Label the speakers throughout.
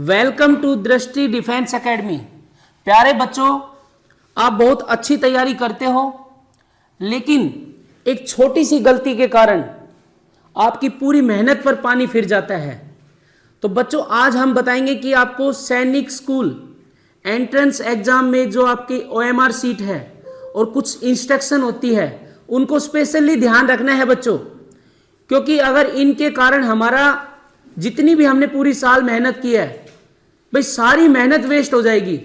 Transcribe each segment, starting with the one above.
Speaker 1: Welcome to दृष्टि defence academy. प्यारे बच्चों, आप बहुत अच्छी तैयारी करते हो, लेकिन एक छोटी सी गलती के कारण आपकी पूरी मेहनत पर पानी फिर जाता है। तो बच्चों, आज हम बताएंगे कि आपको सैनिक स्कूल एंट्रेंस एग्जाम में जो आपकी OMR सीट है और कुछ इंस्ट्रक्शन होती है, उनको स्पेशली ध्यान रखना है बच्चों, क्योंकि अगर इनके कारण हमारा जितनी भी हमने पूरी साल मेहनत की है भाई, सारी मेहनत वेस्ट हो जाएगी।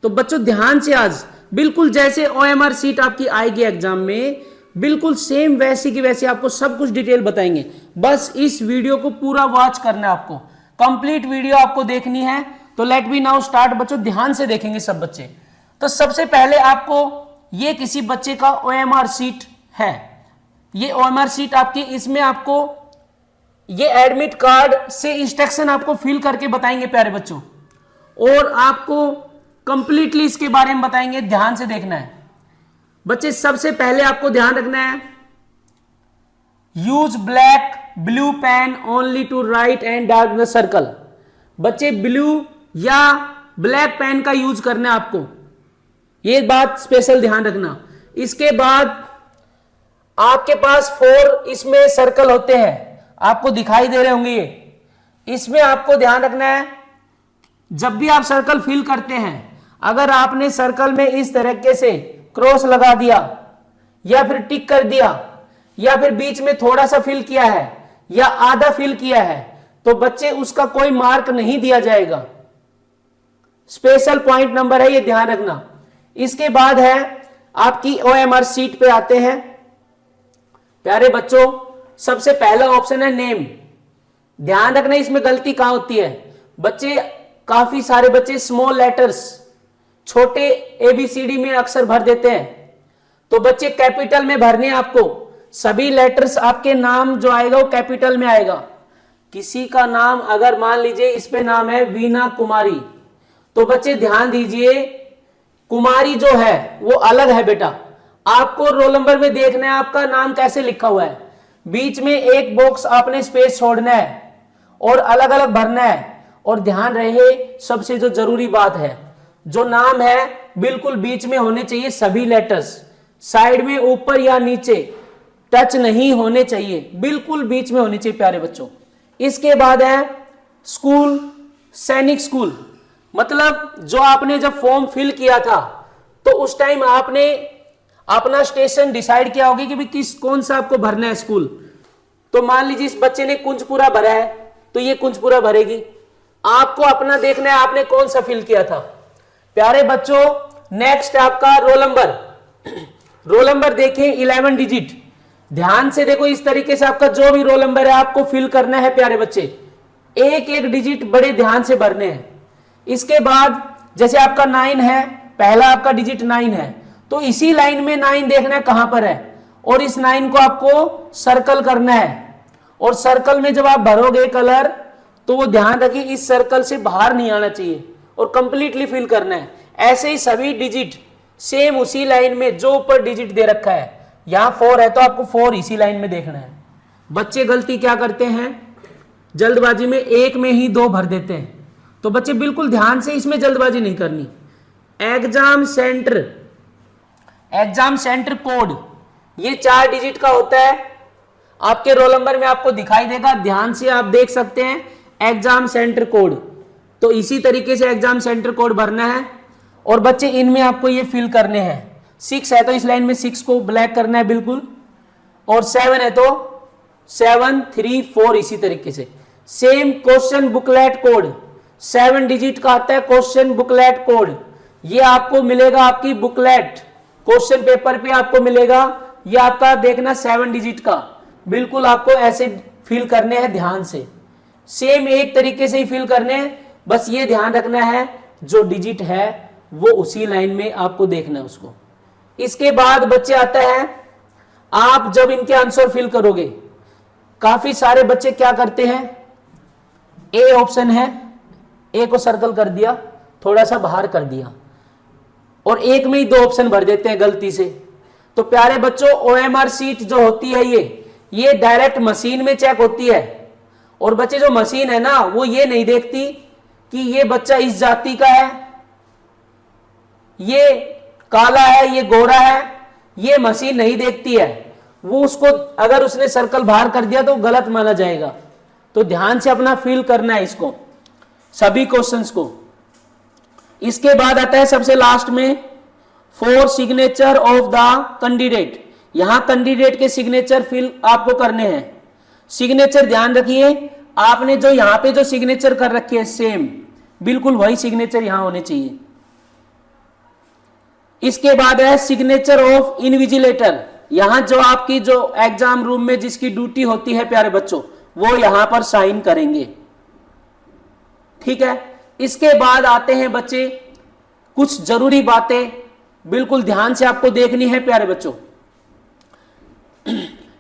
Speaker 1: तो बच्चों ध्यान से, आज बिल्कुल जैसे OMR सीट आपकी आएगी एग्जाम में, बिल्कुल सेम वैसी की वैसी आपको सब कुछ डिटेल बताएंगे। बस इस वीडियो को पूरा वॉच करना है, आपको कंप्लीट वीडियो आपको देखनी है। तो लेट मी नाउ स्टार्ट। बच्चों ध्यान से देखेंगे सब बच्चे। तो सबसे पहले आपको ये किसी बच्चे का OMR सीट है, ये OMR सीट आपकी, इसमें आपको ये एडमिट कार्ड से इंस्ट्रक्शन आपको फिल करके बताएंगे प्यारे बच्चों, और आपको कंप्लीटली इसके बारे में बताएंगे। ध्यान से देखना है बच्चे। सबसे पहले आपको ध्यान रखना है, use black blue pen only to write and dark the circle. बच्चे ब्लू या ब्लैक पेन का यूज करना है आपको, ये बात स्पेशल ध्यान रखना। इसके बाद आपके पास 4 इसमें सर्कल होते हैं, आपको दिखाई दे रहे होंगे ये। इसमें आपको ध्यान रखना है, जब भी आप सर्कल फिल करते हैं, अगर आपने सर्कल में इस तरीके से क्रॉस लगा दिया या फिर टिक कर दिया या फिर बीच में थोड़ा सा फिल किया है या आधा फिल किया है, तो बच्चे उसका कोई मार्क नहीं दिया जाएगा। स्पेशल पॉइंट नंबर है, ये ध्यान रखना। इसके बाद है आपकी OMR सीट पे आते हैं प्यारे बच्चों। सबसे पहला ऑप्शन है नेम। ध्यान रखना इसमें गलती कहां होती है बच्चे, काफी सारे बच्चे स्मॉल लेटर्स, छोटे ABCD में अक्षर भर देते हैं। तो बच्चे कैपिटल में भरने आपको, सभी लेटर्स आपके नाम जो आएगा वो कैपिटल में आएगा। किसी का नाम अगर मान लीजिए इस पे नाम है वीना कुमारी, तो बच्चे ध्यान दीजिए, कुमारी जो है वो अलग है बेटा। आपको रोल नंबर में देखना है आपका नाम कैसे लिखा हुआ है, बीच में एक बॉक्स आपने स्पेस छोड़ना है और अलग अलग भरना है। और ध्यान रहे, सबसे जो जरूरी बात है, जो नाम है बिल्कुल बीच में होने चाहिए सभी लेटर्स, साइड में ऊपर या नीचे टच नहीं होने चाहिए, बिल्कुल बीच में होने चाहिए प्यारे बच्चों। इसके बाद है स्कूल, सैनिक स्कूल, मतलब जो आपने जब फॉर्म फिल किया था तो उस टाइम आपने अपना स्टेशन डिसाइड किया होगा कि भाई कौन सा आपको भरना है स्कूल। तो मान लीजिए इस बच्चे ने कुंजपुरा भरा है, तो ये कुंजपुरा भरेगी। आपको अपना देखना है आपने कौन सा फिल किया था प्यारे बच्चों। नेक्स्ट आपका रोल नंबर। रोल नंबर देखिए 11 डिजिट, ध्यान से देखो। इस तरीके से आपका जो भी रोल नंबर है आपको फिल करना है प्यारे बच्चे, एक एक डिजिट बड़े ध्यान से भरने हैं। इसके बाद जैसे आपका 9 है, पहला आपका डिजिट 9 है, तो इसी लाइन में 9 देखना है कहां पर है, और इस 9 को आपको सर्कल करना है। और सर्कल में जब आप भरोगे कलर, तो वो ध्यान रखिए इस सर्कल से बाहर नहीं आना चाहिए और कंप्लीटली फिल करना है। ऐसे ही सभी डिजिट सेम उसी लाइन में जो ऊपर डिजिट दे रखा है, यहां 4 है तो आपको 4 इसी लाइन में देखना है। बच्चे गलती क्या करते हैं, जल्दबाजी में एक में ही 2 भर देते हैं। तो बच्चे बिल्कुल ध्यान से, इसमें जल्दबाजी नहीं करनी। एग्जाम सेंटर कोड, ये 4 डिजिट का होता है, आपके रोल नंबर में आपको दिखाई देगा, ध्यान से आप देख सकते हैं एग्जाम सेंटर कोड। तो इसी तरीके से एग्जाम सेंटर कोड भरना है। और बच्चे इनमें आपको ये फिल करने हैं। 6 है तो इस लाइन में 6 को ब्लैक करना है बिल्कुल, और 7 है तो 7 3 4 इसी तरीके से। Same question booklet code, 7 digit का आता है क्वेश्चन बुकलेट कोड, ये आपको मिलेगा आपकी बुकलेट, क्वेश्चन पेपर पे आपको मिलेगा। ये आपका देखना 7 डिजिट का, बिल्कुल आपको ऐसे फिल करने हैं ध्यान से, सेम एक तरीके से ही फिल करने हैं। बस ये ध्यान रखना है जो डिजिट है वो उसी लाइन में आपको देखना है उसको। इसके बाद बच्चे आता है, आप जब इनके आंसर फिल करोगे, काफी सारे बच्चे क्या करते हैं, ए ऑप्शन है, ए को सर्कल कर दिया, थोड़ा सा बाहर कर दिया, और एक में ही 2 ऑप्शन भर देते हैं गलती से। तो प्यारे बच्चों, OMR सीट जो होती है ये डायरेक्ट मशीन में चेक होती है। और बच्चे जो मशीन है ना, वो ये नहीं देखती कि ये बच्चा इस जाति का है, ये काला है, ये गोरा है, ये मशीन नहीं देखती है, वो उसको अगर उसने सर्कल बाहर कर दिया तो गलत माना जाएगा। तो ध्यान से अपना फील करना है इसको, सभी क्वेश्चंस को। इसके बाद आता है सबसे लास्ट में for signature of the candidate. यहां कैंडिडेट के सिग्नेचर फिल आपको करने हैं। सिग्नेचर ध्यान रखिए, आपने जो यहां पे जो सिग्नेचर कर रखी है सेम बिल्कुल वही सिग्नेचर यहां होने चाहिए। इसके बाद है सिग्नेचर ऑफ इनविजिलेटर। यहां जो आपकी जो एग्जाम रूम में जिसकी ड्यूटी होती है प्यारे बच्चों, वो यहां पर साइन करेंगे, ठीक है। इसके बाद आते हैं बच्चे कुछ जरूरी बातें, बिल्कुल ध्यान से आपको देखनी है प्यारे बच्चों।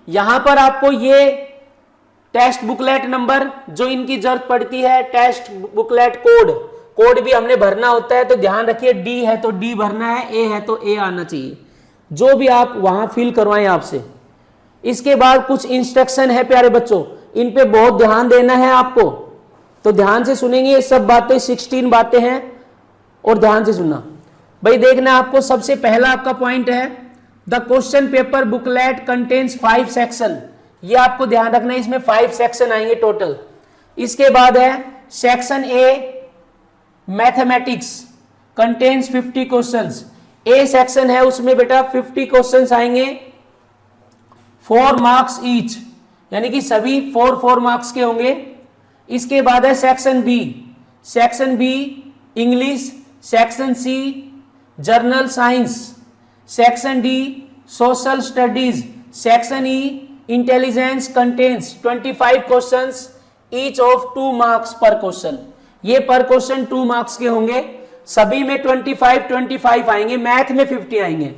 Speaker 1: यहां पर आपको ये टेस्ट बुकलेट नंबर जो इनकी जरूरत पड़ती है, टेस्ट बुकलेट कोड भी हमने भरना होता है, तो ध्यान रखिए डी है तो डी भरना है, ए है तो ए आना चाहिए, जो भी आप वहां फिल करवाएं आपसे। इसके बाद कुछ इंस्ट्रक्शन है प्यारे बच्चों, इन पे बहुत ध्यान देना है आपको, तो ध्यान से सुनेंगे। ये सब बातें 16 बातें हैं और ध्यान से सुनना भाई। देखना आपको सबसे पहला आपका पॉइंट है the question paper booklet contains 5 section. ये आपको ध्यान रखना है, इसमें 5 सेक्शन आएंगे टोटल। इसके बाद है section A mathematics contains 50 questions. A section है उसमें बेटा 50 क्वेश्चंस आएंगे, 4 मार्क्स ईच, यानी कि सभी 4 मार्क्स के होंगे। इसके बाद है section B English, section C general science, section D social studies, section E intelligence contains 25 questions each of 2 marks per question. ये पर क्वेश्चन 2 मार्क्स के होंगे, सभी में 25 आएंगे, मैथ में 50 आएंगे।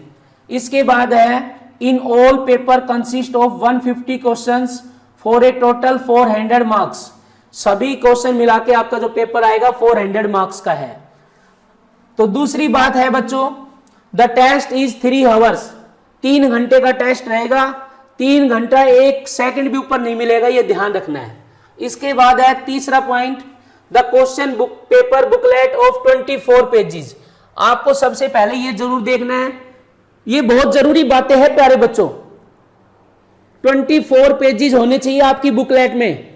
Speaker 1: इसके बाद है in all paper consist of 150 questions for a total 400 marks. सभी क्वेश्चन मिला के आपका जो पेपर आएगा 400 मार्क्स का है। तो दूसरी बात है बच्चों, द टेस्ट इज 3 आवर्स। 3 घंटे का टेस्ट रहेगा, 3 घंटा 1 सेकंड भी ऊपर नहीं मिलेगा, ये ध्यान रखना है। इसके बाद है तीसरा point the question paper booklet of 24 pages. आपको सबसे पहले ये जरूर देखना है, ये बहुत जरूरी बातें हैं प्यारे बच्चों। 24 पेजेस होने चाहिए आपकी बुकलेट में।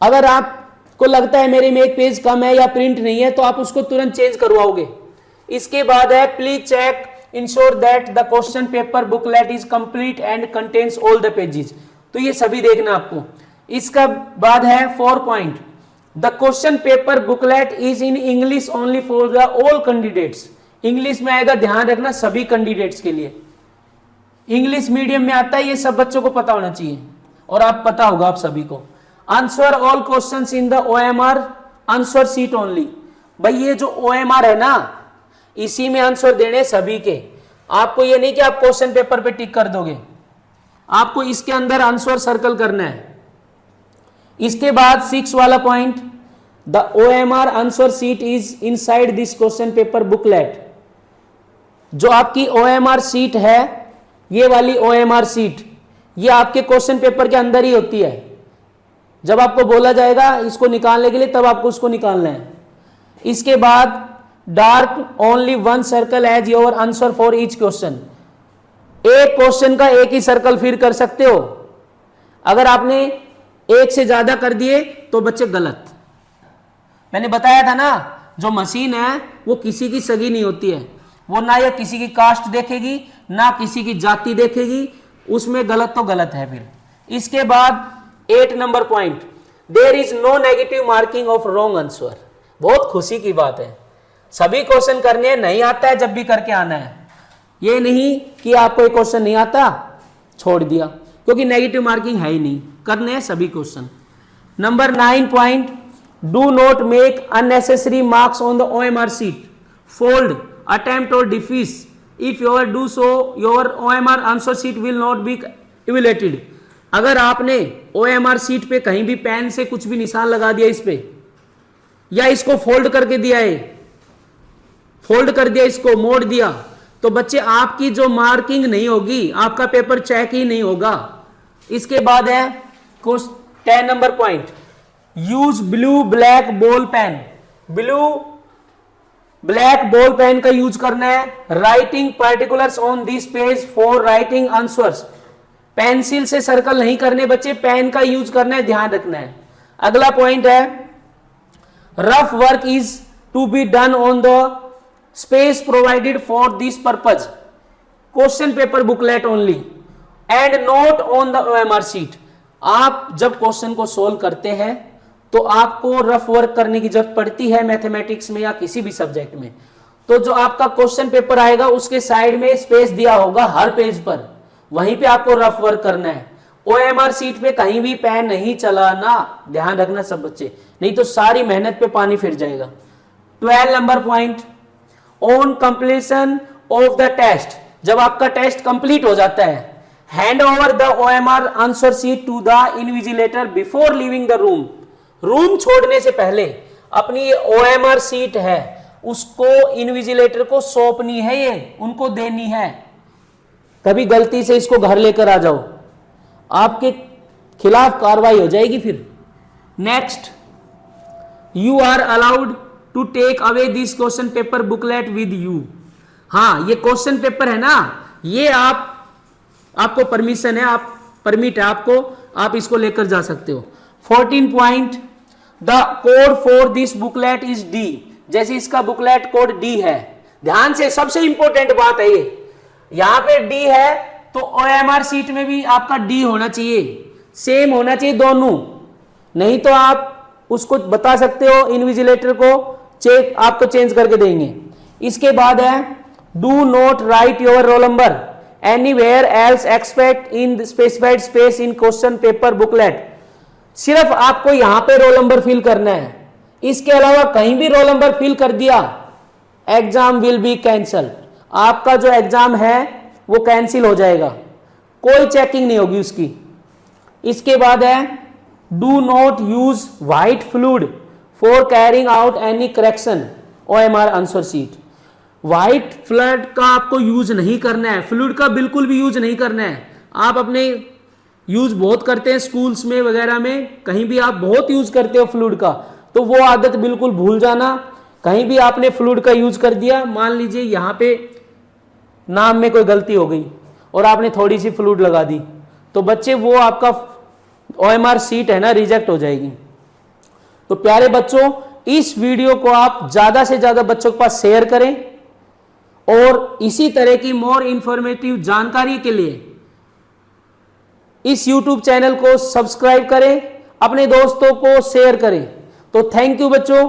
Speaker 1: अगर आपको लगता है मेरे में 1 पेज कम है या प्रिंट नहीं है, तो आप उसको तुरंत चेंज करवाओगे। इसके बाद है please check ensure that the question paper booklet is complete and contains all the pages. तो ये सभी देखना आपको। इसका बाद है 4 point the question paper booklet is in English only for the all candidates. English में आएगा, ध्यान रखना, सभी कैंडिडेट्स के लिए। इंग्लिश मीडियम में आता है, ये सब बच्चों को पता होना चाहिए और आप पता होगा आप सभी को। Answer all questions in the OMR answer seat only. भाई ये जो OMR है ना, इसी में आंसर देने सभी के। आपको ये नहीं कि आप क्वेश्चन पेपर पे टिक कर दोगे, आपको इसके अंदर आंसर सर्कल करना है। इसके बाद 6 वाला point the OMR answer seat is inside this question paper booklet. जो आपकी OMR सीट है, ये वाली OMR सीट, ये आपके क्वेश्चन पेपर के अंदर ही होती है। जब आपको बोला जाएगा इसको निकालने के लिए, तब आपको उसको निकालना है। इसके बाद dark only 1 circle as your answer for each question. एक क्वेश्चन का एक ही सर्कल फिर कर सकते हो। अगर आपने एक से ज्यादा कर दिए तो बच्चे गलत। मैंने बताया था ना, जो मशीन है वो किसी की सगी नहीं होती है, वो ना या किसी की कास्ट देखेगी ना किसी की जाति देखेगी, उसमें गलत तो गलत है फिर। इसके बाद 8 number point there is no negative marking of wrong answer. बहुत खुशी की बात है, सभी क्वेश्चन करने हैं, नहीं आता है जब भी करके आना है। ये नहीं कि आपको एक क्वेश्चन नहीं आता छोड़ दिया, क्योंकि नेगेटिव मार्किंग है ही नहीं, करने हैं सभी question. Number 9 point do not make unnecessary marks on the OMR sheet, fold, attempt और deface. If you do so your OMR answer sheet will not be evaluated. अगर आपने OMR सीट पे कहीं भी पेन से कुछ भी निशान लगा दिया इस पे, या इसको फोल्ड करके दिया है, फोल्ड कर दिया, इसको मोड़ दिया, तो बच्चे आपकी जो मार्किंग नहीं होगी, आपका पेपर चेक ही नहीं होगा। इसके बाद है 10 number point use blue black ball pen. Blue black ball pen का यूज करना है। Writing particulars on this page for writing answers, pencil से सर्कल नहीं करने बच्चे, पेन का यूज करना है, ध्यान रखना है। अगला पॉइंट है rough work is to be done on the space provided for this purpose, question paper booklet only and not on the OMR sheet. आप जब क्वेश्चन को सोल्व करते हैं तो आपको रफ वर्क करने की जरूरत पड़ती है मैथमेटिक्स में या किसी भी सब्जेक्ट में, तो जो आपका क्वेश्चन पेपर आएगा उसके साइड में स्पेस दिया होगा हर पेज पर, वहीं पे आपको रफ वर्क करना है। OMR शीट पे कहीं भी पेन नहीं चलाना, ध्यान रखना सब बच्चे, नहीं तो सारी मेहनत पे पानी फिर जाएगा। 12 number point, on completion of the test, जब आपका टेस्ट कंप्लीट हो जाता है, hand over the OMR answer sheet to the invigilator before leaving the room. Room छोड़ने से पहले अपनी OMR शीट है उसको इन्विजिलेटर को सौंपनी है, ये उनको देनी है। कभी गलती से इसको घर लेकर आ जाओ, आपके खिलाफ कार्रवाई हो जाएगी फिर। Next, you are allowed to take away this question paper booklet with you. हाँ, ये क्वेश्चन पेपर है ना, ये आपको परमिशन है, आप परमिट है आपको, आप इसको लेकर जा सकते हो। 14 point, the code for this booklet is D, जैसे इसका बुकलेट कोड डी है, ध्यान से सबसे इंपॉर्टेंट बात है ये, यहां पे डी है तो OMR शीट में भी आपका डी होना चाहिए, सेम होना चाहिए दोनों, नहीं तो आप उसको बता सकते हो इन्विजिलेटर को, चेक आपको चेंज करके देंगे। इसके बाद है do not right your roll number anywhere else expect in specified space in question paper booklet, सिर्फ आपको यहां पे रोल नंबर फिल करना है, इसके अलावा कहीं भी रोल नंबर फिल कर दिया एग्जाम विल बी कैंसल, आपका जो एग्जाम है वो कैंसिल हो जाएगा, कोई चेकिंग नहीं होगी उसकी। इसके बाद है do not use white fluid for carrying out any correction OMR answer sheet, white fluid का आपको यूज नहीं करना है, फ्लूइड का बिल्कुल भी यूज नहीं करना है। आप अपने यूज बहुत करते हैं स्कूल्स में वगैरह में, कहीं भी आप बहुत यूज करते हो फ्लूइड का, तो वो आदत बिल्कुल भूल जाना। कहीं भी आपने फ्लूइड का यूज कर दिया, मान लीजिए यहां पे नाम में कोई गलती हो गई और आपने थोड़ी सी फ्लूइड लगा दी, तो बच्चे वो आपका OMR शीट है ना रिजेक्ट हो जाएगी। तो प्यारे बच्चों, इस वीडियो को आप ज्यादा से ज्यादा बच्चों के पास शेयर करें और इसी तरह की मोर इंफॉर्मेटिव जानकारी के लिए इस YouTube चैनल को सब्सक्राइब करें, अपने दोस्तों को शेयर करें। तो थैंक यू बच्चों।